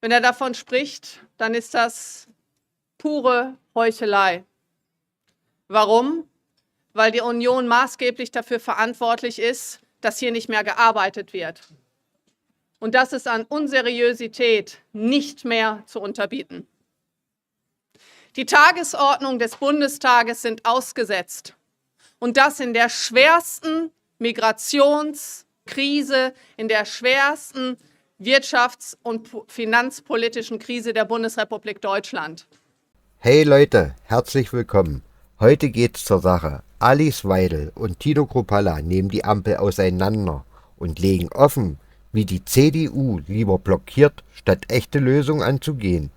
Wenn er davon spricht, dann ist das pure Heuchelei. Warum? Weil die Union maßgeblich dafür verantwortlich ist, dass hier nicht mehr gearbeitet wird. Und das ist an Unseriosität nicht mehr zu unterbieten. Die Tagesordnung des Bundestages sind ausgesetzt. Und das in der schwersten Migrationskrise, in der schwersten wirtschafts- und finanzpolitischen Krise der Bundesrepublik Deutschland. Hey Leute, herzlich willkommen. Heute geht's zur Sache. Alice Weidel und Tino Kruppalla nehmen die Ampel auseinander und legen offen, wie die CDU lieber blockiert, statt echte Lösungen anzugehen.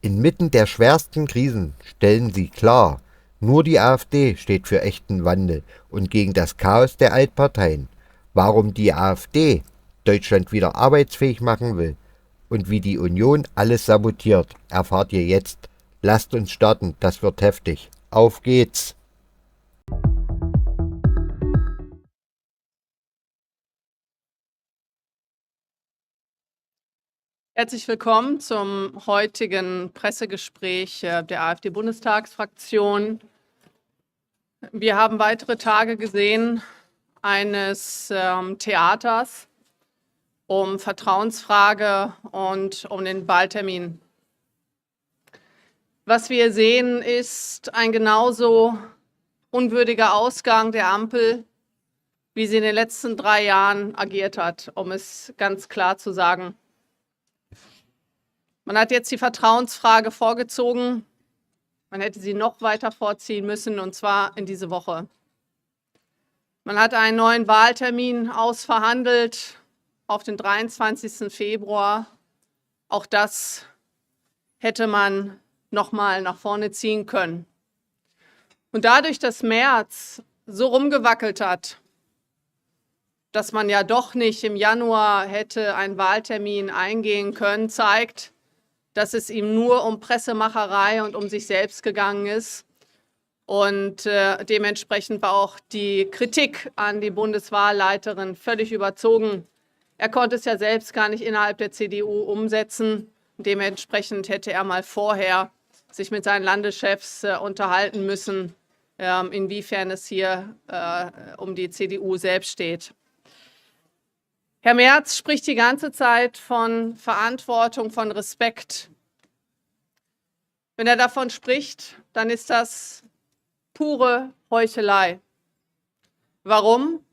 Inmitten der schwersten Krisen stellen sie klar, nur die AfD steht für echten Wandel und gegen das Chaos der Altparteien. Warum die AfD Deutschland wieder arbeitsfähig machen will und wie die Union alles sabotiert, erfahrt ihr jetzt. Lasst uns starten, das wird heftig. Auf geht's! Herzlich willkommen zum heutigen Pressegespräch der AfD-Bundestagsfraktion. Wir haben weitere Tage gesehen eines Theaters um Vertrauensfrage und um den Wahltermin. Was wir sehen, ist ein genauso unwürdiger Ausgang der Ampel, wie sie in den letzten 3 Jahren agiert hat, um es ganz klar zu sagen. Man hat jetzt die Vertrauensfrage vorgezogen. Man hätte sie noch weiter vorziehen müssen, und zwar in diese Woche. Man hat einen neuen Wahltermin ausverhandelt auf den 23. Februar. Auch das hätte man noch mal nach vorne ziehen können. Und dadurch, dass Merz so rumgewackelt hat, dass man ja doch nicht im Januar hätte einen Wahltermin eingehen können, zeigt, dass es ihm nur um Pressemacherei und um sich selbst gegangen ist. Und dementsprechend war auch die Kritik an die Bundeswahlleiterin völlig überzogen. Er konnte es ja selbst gar nicht innerhalb der CDU umsetzen. Dementsprechend hätte er mal vorher sich mit seinen Landeschefs unterhalten müssen, inwiefern es hier um die CDU selbst steht. Herr Merz spricht die ganze Zeit von Verantwortung, von Respekt. Wenn er davon spricht, dann ist das pure Heuchelei. Warum?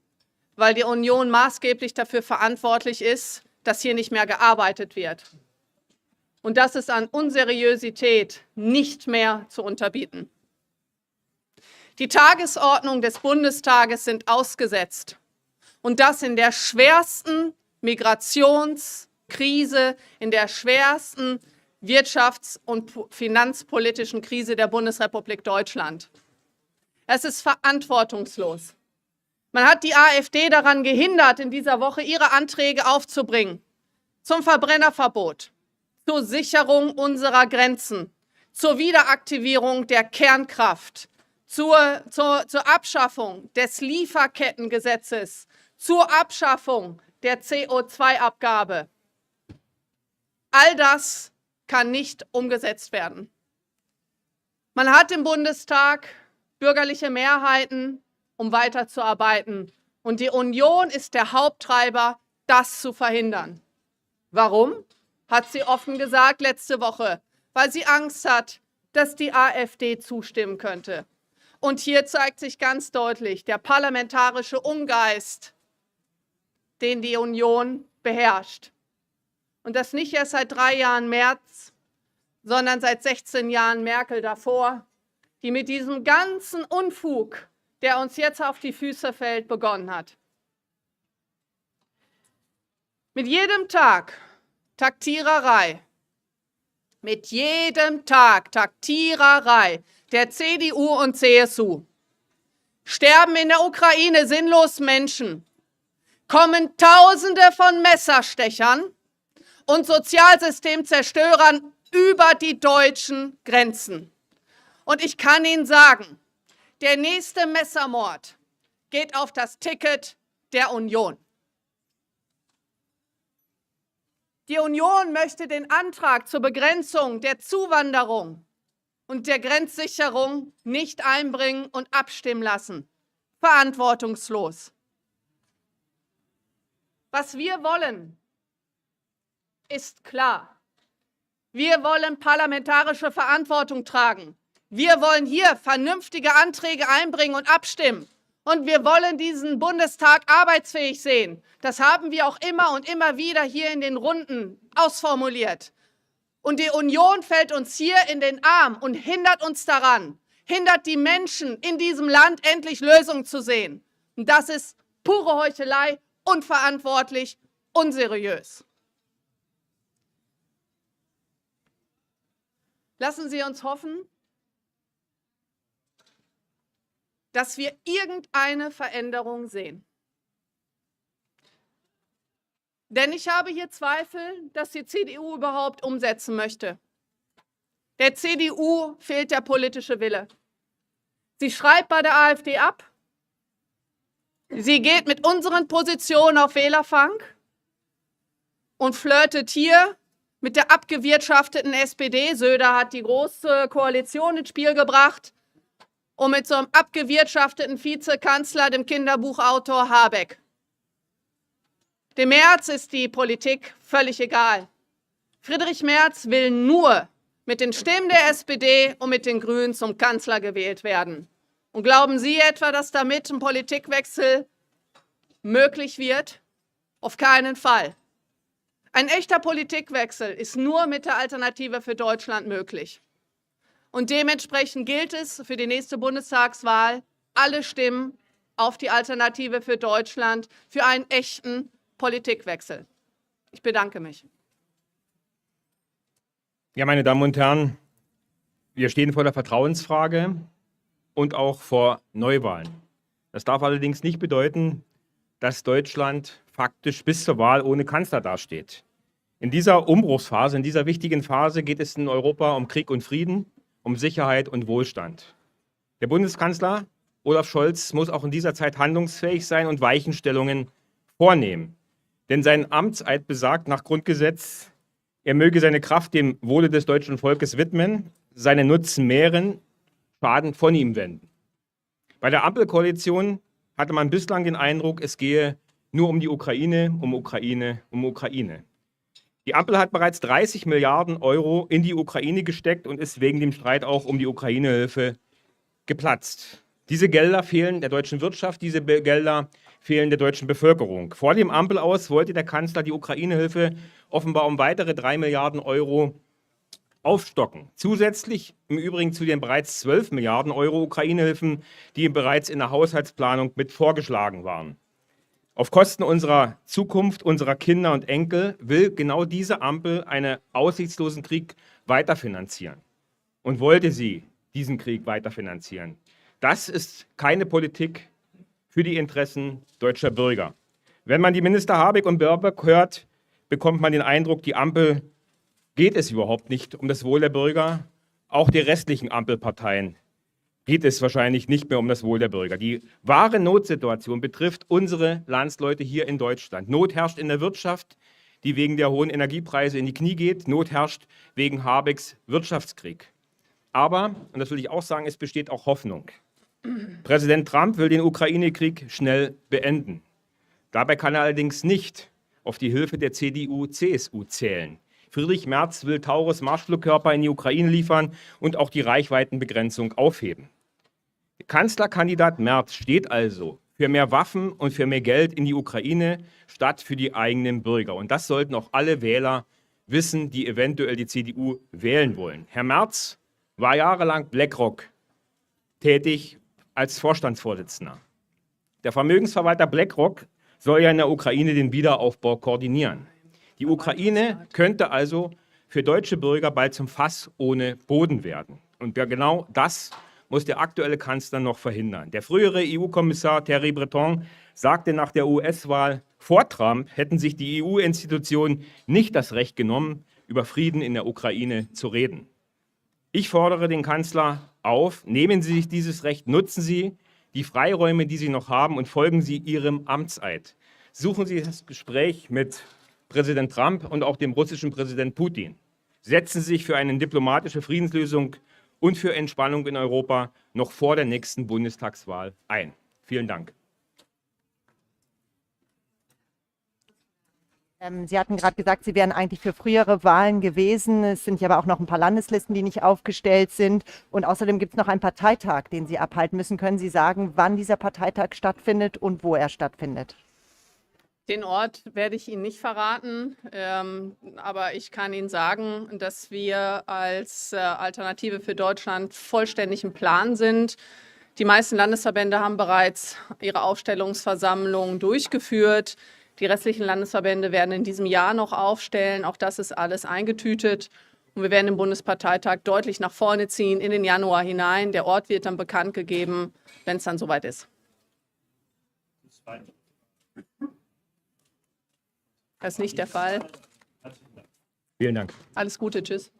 Weil die Union maßgeblich dafür verantwortlich ist, dass hier nicht mehr gearbeitet wird. Und das ist an Unseriosität nicht mehr zu unterbieten. Die Tagesordnung des Bundestages sind ausgesetzt. Und das in der schwersten Migrationskrise, in der schwersten wirtschafts- und finanzpolitischen Krise der Bundesrepublik Deutschland. Es ist verantwortungslos. Man hat die AfD daran gehindert, in dieser Woche ihre Anträge aufzubringen zum Verbrennerverbot, zur Sicherung unserer Grenzen, zur Wiederaktivierung der Kernkraft, zur Abschaffung des Lieferkettengesetzes, zur Abschaffung der CO2-Abgabe. All das kann nicht umgesetzt werden. Man hat im Bundestag bürgerliche Mehrheiten, um weiterzuarbeiten. Und die Union ist der Haupttreiber, das zu verhindern. Warum? Hat sie offen gesagt letzte Woche, weil sie Angst hat, dass die AfD zustimmen könnte. Und hier zeigt sich ganz deutlich der parlamentarische Ungeist, den die Union beherrscht. Und das nicht erst seit 3 Jahren Merz, sondern seit 16 Jahren Merkel davor, die mit diesem ganzen Unfug, der uns jetzt auf die Füße fällt, begonnen hat. Mit jedem Tag Taktiererei, mit jedem Tag Taktiererei der CDU und CSU sterben in der Ukraine sinnlos Menschen, kommen Tausende von Messerstechern und Sozialsystemzerstörern über die deutschen Grenzen. Und ich kann Ihnen sagen, der nächste Messermord geht auf das Ticket der Union. Die Union möchte den Antrag zur Begrenzung der Zuwanderung und der Grenzsicherung nicht einbringen und abstimmen lassen. Verantwortungslos. Was wir wollen, ist klar. Wir wollen parlamentarische Verantwortung tragen. Wir wollen hier vernünftige Anträge einbringen und abstimmen. Und wir wollen diesen Bundestag arbeitsfähig sehen. Das haben wir auch immer und immer wieder hier in den Runden ausformuliert. Und die Union fällt uns hier in den Arm und hindert uns daran, hindert die Menschen in diesem Land endlich Lösungen zu sehen. Und das ist pure Heuchelei, unverantwortlich, unseriös. Lassen Sie uns hoffen, dass wir irgendeine Veränderung sehen. Denn ich habe hier Zweifel, dass die CDU überhaupt umsetzen möchte. Der CDU fehlt der politische Wille. Sie schreibt bei der AfD ab. Sie geht mit unseren Positionen auf Wählerfang und flirtet hier mit der abgewirtschafteten SPD. Söder hat die Große Koalition ins Spiel gebracht und mit so einem abgewirtschafteten Vizekanzler, dem Kinderbuchautor Habeck. Dem Merz ist die Politik völlig egal. Friedrich Merz will nur mit den Stimmen der SPD und mit den Grünen zum Kanzler gewählt werden. Und glauben Sie etwa, dass damit ein Politikwechsel möglich wird? Auf keinen Fall. Ein echter Politikwechsel ist nur mit der Alternative für Deutschland möglich. Und dementsprechend gilt es für die nächste Bundestagswahl, alle Stimmen auf die Alternative für Deutschland, für einen echten Politikwechsel. Ich bedanke mich. Ja, meine Damen und Herren, wir stehen vor der Vertrauensfrage und auch vor Neuwahlen. Das darf allerdings nicht bedeuten, dass Deutschland faktisch bis zur Wahl ohne Kanzler dasteht. In dieser Umbruchsphase, in dieser wichtigen Phase geht es in Europa um Krieg und Frieden, um Sicherheit und Wohlstand. Der Bundeskanzler Olaf Scholz muss auch in dieser Zeit handlungsfähig sein und Weichenstellungen vornehmen. Denn sein Amtseid besagt nach Grundgesetz, er möge seine Kraft dem Wohle des deutschen Volkes widmen, seine Nutzen mehren, Schaden von ihm wenden. Bei der Ampelkoalition hatte man bislang den Eindruck, es gehe nur um die Ukraine, um Ukraine, um Ukraine. Die Ampel hat bereits 30 Milliarden Euro in die Ukraine gesteckt und ist wegen dem Streit auch um die Ukraine-Hilfe geplatzt. Diese Gelder fehlen der deutschen Wirtschaft, diese Gelder fehlen der deutschen Bevölkerung. Vor dem Ampelaus wollte der Kanzler die Ukraine-Hilfe offenbar um weitere 3 Milliarden Euro aufstocken. Zusätzlich im Übrigen zu den bereits 12 Milliarden Euro Ukraine-Hilfen, die bereits in der Haushaltsplanung mit vorgeschlagen waren. Auf Kosten unserer Zukunft, unserer Kinder und Enkel will genau diese Ampel einen aussichtslosen Krieg weiterfinanzieren. Und wollte sie diesen Krieg weiterfinanzieren. Das ist keine Politik für die Interessen deutscher Bürger. Wenn man die Minister Habeck und Baerbock hört, bekommt man den Eindruck, die Ampel geht es überhaupt nicht um das Wohl der Bürger. Auch die restlichen Ampelparteien geht es wahrscheinlich nicht mehr um das Wohl der Bürger. Die wahre Notsituation betrifft unsere Landsleute hier in Deutschland. Not herrscht in der Wirtschaft, die wegen der hohen Energiepreise in die Knie geht. Not herrscht wegen Habecks Wirtschaftskrieg. Aber, und das will ich auch sagen, es besteht auch Hoffnung. Präsident Trump will den Ukraine-Krieg schnell beenden. Dabei kann er allerdings nicht auf die Hilfe der CDU-CSU zählen. Friedrich Merz will Taurus-Marschflugkörper in die Ukraine liefern und auch die Reichweitenbegrenzung aufheben. Kanzlerkandidat Merz steht also für mehr Waffen und für mehr Geld in die Ukraine statt für die eigenen Bürger. Und das sollten auch alle Wähler wissen, die eventuell die CDU wählen wollen. Herr Merz war jahrelang BlackRock tätig als Vorstandsvorsitzender. Der Vermögensverwalter BlackRock soll ja in der Ukraine den Wiederaufbau koordinieren. Die Ukraine könnte also für deutsche Bürger bald zum Fass ohne Boden werden. Und genau das muss der aktuelle Kanzler noch verhindern. Der frühere EU-Kommissar Thierry Breton sagte nach der US-Wahl, vor Trump hätten sich die EU-Institutionen nicht das Recht genommen, über Frieden in der Ukraine zu reden. Ich fordere den Kanzler auf, nehmen Sie sich dieses Recht, nutzen Sie die Freiräume, die Sie noch haben und folgen Sie Ihrem Amtseid. Suchen Sie das Gespräch mit Präsident Trump und auch dem russischen Präsident Putin. Setzen Sie sich für eine diplomatische Friedenslösung und für Entspannung in Europa noch vor der nächsten Bundestagswahl ein. Vielen Dank. Sie hatten gerade gesagt, Sie wären eigentlich für frühere Wahlen gewesen. Es sind ja aber auch noch ein paar Landeslisten, die nicht aufgestellt sind. Und außerdem gibt es noch einen Parteitag, den Sie abhalten müssen. Können Sie sagen, wann dieser Parteitag stattfindet und wo er stattfindet? Den Ort werde ich Ihnen nicht verraten, aber ich kann Ihnen sagen, dass wir als Alternative für Deutschland vollständig im Plan sind. Die meisten Landesverbände haben bereits ihre Aufstellungsversammlung durchgeführt. Die restlichen Landesverbände werden in diesem Jahr noch aufstellen. Auch das ist alles eingetütet. Und wir werden den Bundesparteitag deutlich nach vorne ziehen in den Januar hinein. Der Ort wird dann bekannt gegeben, wenn es dann soweit ist. Das ist nicht der Fall. Vielen Dank. Alles Gute, tschüss.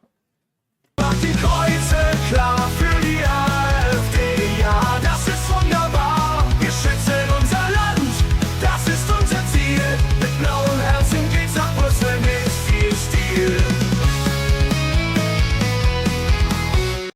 Macht die Kreuze klar für